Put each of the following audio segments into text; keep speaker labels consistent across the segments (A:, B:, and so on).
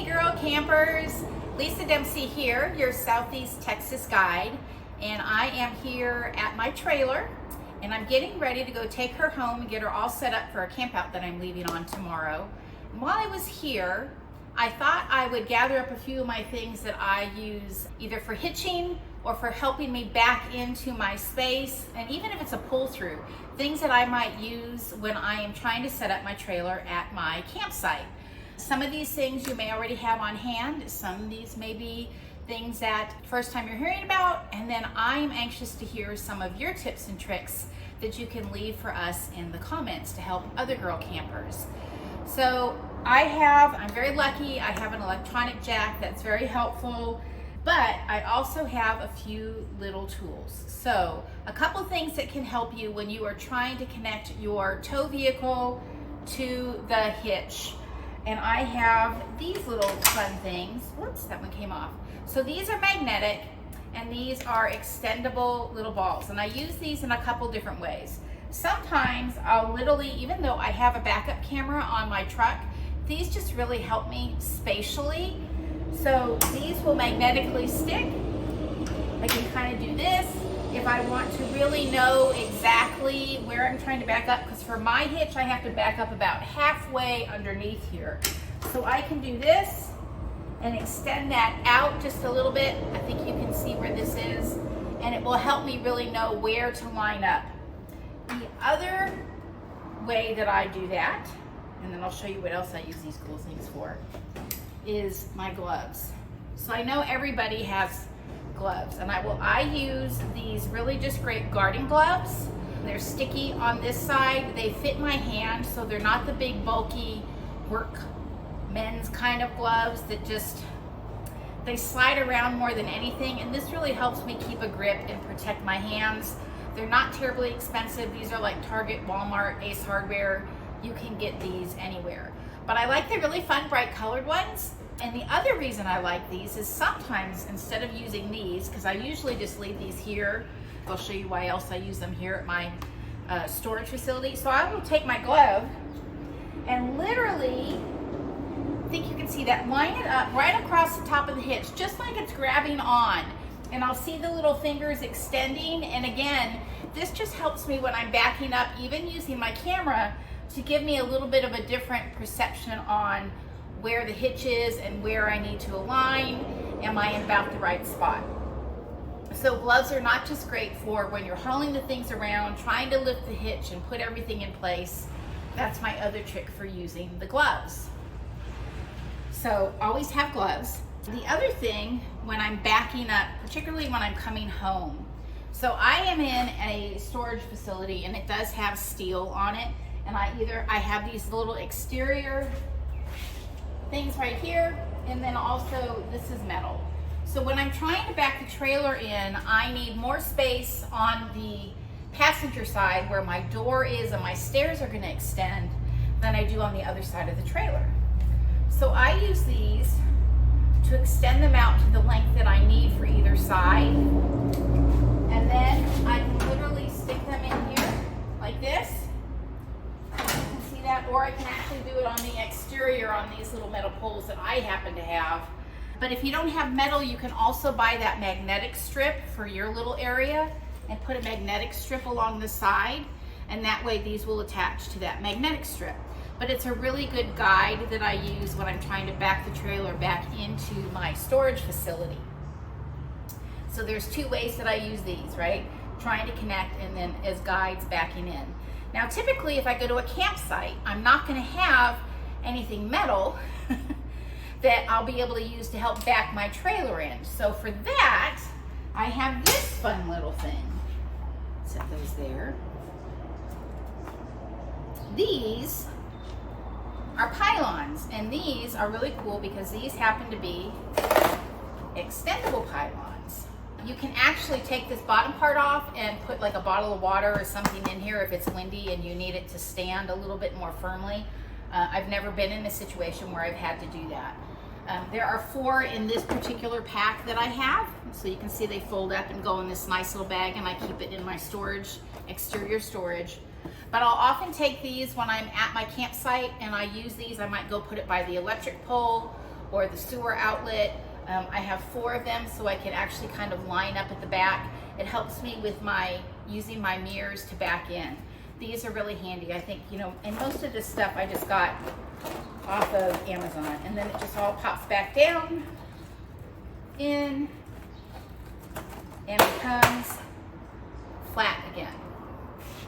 A: girl campers, Lisa Dempsey here, your Southeast Texas guide, and I am here at my trailer and I'm getting ready to go take her home and get her all set up for a camp out that I'm leaving on tomorrow. And while I was here, I thought I would gather up a few of my things that I use either for hitching or for helping me back into my space, and even if it's a pull through, things that I might use when I am trying to set up my trailer at my campsite. Some of these things you may already have on hand. Some of these may be things that first time you're hearing about, and then I'm anxious to hear some of your tips and tricks that you can leave for us in the comments to help other girl campers. So I'm very lucky, I have an electronic jack that's very helpful, but I also have a few little tools. So a couple things that can help you when you are trying to connect your tow vehicle to the hitch. And I have these little fun things. Whoops, that one came off. So these are magnetic and these are extendable little balls. And I use these in a couple different ways. Sometimes I'll literally, even though I have a backup camera on my truck, these just really help me spatially. So these will magnetically stick. I can kind of do this if I want to really know exactly where I'm trying to back up, because for my hitch I have to back up about halfway underneath here. So I can do this and extend that out just a little bit. I think you can see where this is, and it will help me really know where to line up. The other way that I do that, and then I'll show you what else I use these cool things for, is my gloves. So I know everybody has gloves, and I use these really just great garden gloves. They're sticky on this side. They fit my hand, so they're not the big bulky work men's kind of gloves that they slide around more than anything, and this really helps me keep a grip and protect my hands. They're not terribly expensive. These are like Target, Walmart, Ace Hardware. You can get these anywhere. But I like the really fun bright colored ones. And the other reason I like these is sometimes instead of using these, because I usually just leave these here, I'll show you why else I use them here at my storage facility. So I will take my glove and literally, I think you can see that, line it up right across the top of the hitch, just like it's grabbing on. And I'll see the little fingers extending. And again, this just helps me when I'm backing up, even using my camera, to give me a little bit of a different perception on where the hitch is and where I need to align. Am I in about the right spot? So gloves are not just great for when you're hauling the things around, trying to lift the hitch and put everything in place. That's my other trick for using the gloves. So always have gloves. The other thing when I'm backing up, particularly when I'm coming home. So I am in a storage facility and it does have steel on it. And I have these little exterior things right here, and then also this is metal. So when I'm trying to back the trailer in, I need more space on the passenger side where my door is and my stairs are going to extend than I do on the other side of the trailer. So I use these to extend them out to the length that I need for either side, and then I can literally stick them in here like this. Or I can actually do it on the exterior on these little metal poles that I happen to have. But if you don't have metal, you can also buy that magnetic strip for your little area and put a magnetic strip along the side, and that way these will attach to that magnetic strip. But it's a really good guide that I use when I'm trying to back the trailer back into my storage facility. So there's two ways that I use these, right? Trying to connect and then as guides backing in. Now typically if I go to a campsite, I'm not going to have anything metal that I'll be able to use to help back my trailer in. So for that, I have this fun little thing. Set those there. These are pylons, and these are really cool because these happen to be extendable pylons. You can actually take this bottom part off and put like a bottle of water or something in here if it's windy and you need it to stand a little bit more firmly. I've never been in a situation where I've had to do that. There are 4 in this particular pack that I have. So you can see they fold up and go in this nice little bag, and I keep it in my storage, exterior storage. But I'll often take these when I'm at my campsite and I use these. I might go put it by the electric pole, or the sewer outlet. I have 4 of them, so I can actually kind of line up at the back. It helps me with using my mirrors to back in. These are really handy, I think, you know, and most of this stuff I just got off of Amazon, and then it just all pops back down in and becomes flat again.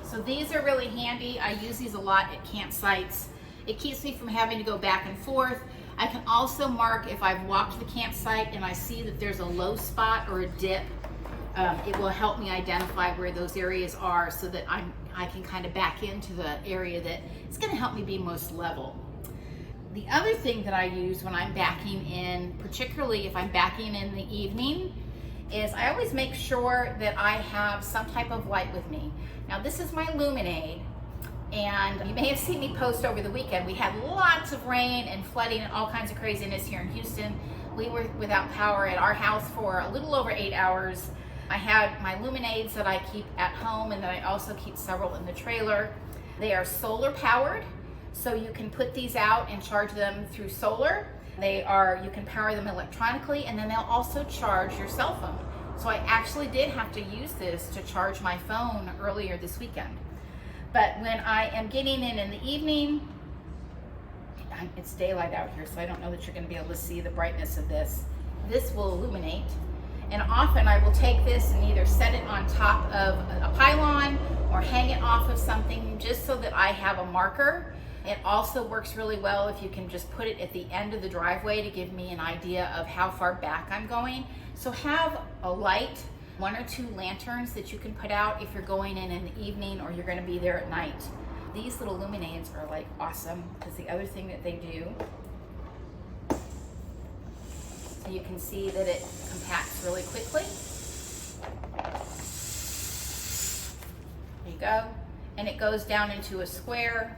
A: So these are really handy. I use these a lot at campsites. It keeps me from having to go back and forth. I can also mark if I've walked the campsite and I see that there's a low spot or a dip. It will help me identify where those areas are so that I can kind of back into the area that it's going to help me be most level. The other thing that I use when I'm backing in, particularly if I'm backing in the evening, is I always make sure that I have some type of light with me. Now this is my Luminade, and you may have seen me post over the weekend. We had lots of rain and flooding and all kinds of craziness here in Houston. We were without power at our house for a little over 8 hours. I had my Luminades that I keep at home, and then I also keep several in the trailer. They are solar powered, so you can put these out and charge them through solar. You can power them electronically, and then they'll also charge your cell phone. So I actually did have to use this to charge my phone earlier this weekend. But when I am getting in the evening, it's daylight out here, so I don't know that you're going to be able to see the brightness of this. This will illuminate, and often I will take this and either set it on top of a pylon or hang it off of something just so that I have a marker. It also works really well if you can just put it at the end of the driveway to give me an idea of how far back I'm going. So have a light, 1 or 2 lanterns that you can put out if you're going in the evening or you're going to be there at night. These little Luminades are like awesome, because the other thing that they do, so you can see that it compacts really quickly. There you go. And it goes down into a square,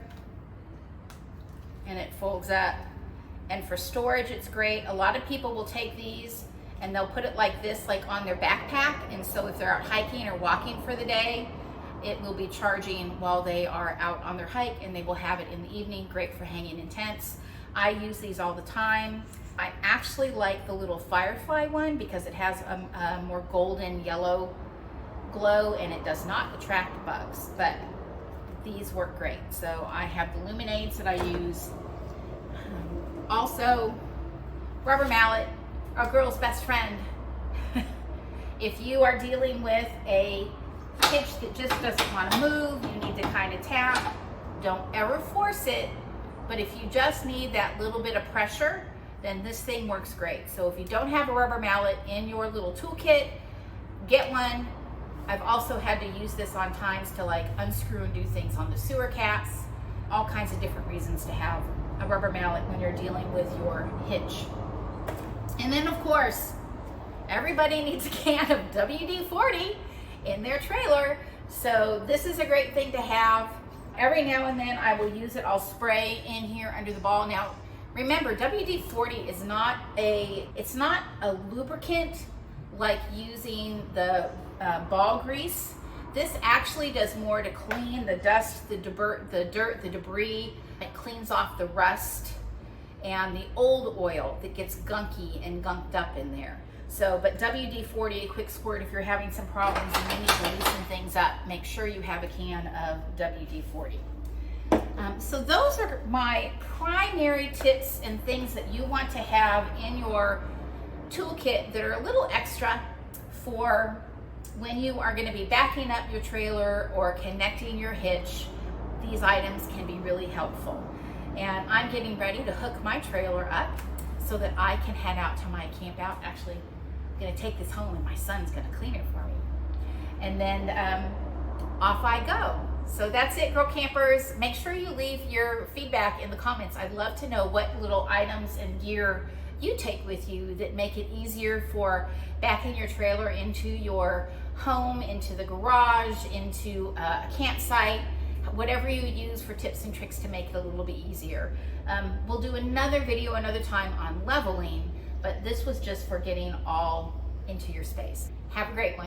A: and it folds up. And for storage, it's great. A lot of people will take these and they'll put it like this, like on their backpack. And so if they're out hiking or walking for the day, it will be charging while they are out on their hike, and they will have it in the evening. Great for hanging in tents. I use these all the time. I actually like the little Firefly one because it has a more golden yellow glow, and it does not attract bugs, but these work great. So I have the Luminades that I use. Also, rubber mallet, our girl's best friend. If you are dealing with a hitch that just doesn't want to move, you need to kind of tap, don't ever force it, but if you just need that little bit of pressure, then this thing works great. So if you don't have a rubber mallet in your little toolkit, get one. I've also had to use this on times to like unscrew and do things on the sewer caps, all kinds of different reasons to have a rubber mallet when you're dealing with your hitch. And then of course, everybody needs a can of WD-40 in their trailer. So this is a great thing to have. Every now and then I will use it. I'll spray in here under the ball. Now, remember, WD-40 is not a lubricant like using the ball grease. This actually does more to clean the dust, the dirt, the debris. It cleans off the rust and the old oil that gets gunky and gunked up in there. So, but WD-40, a quick squirt if you're having some problems and you need to loosen things up, make sure you have a can of WD-40. So those are my primary tips and things that you want to have in your toolkit that are a little extra for when you are going to be backing up your trailer or connecting your hitch. These items can be really helpful. And I'm getting ready to hook my trailer up so that I can head out to my camp out. Actually, I'm going to take this home and my son's going to clean it for me. And then off I go. So that's it, girl campers. Make sure you leave your feedback in the comments. I'd love to know what little items and gear you take with you that make it easier for backing your trailer into your home, into the garage, into a campsite, whatever you use for tips and tricks to make it a little bit easier. We'll do another video another time on leveling, but this was just for getting all into your space. Have a great one.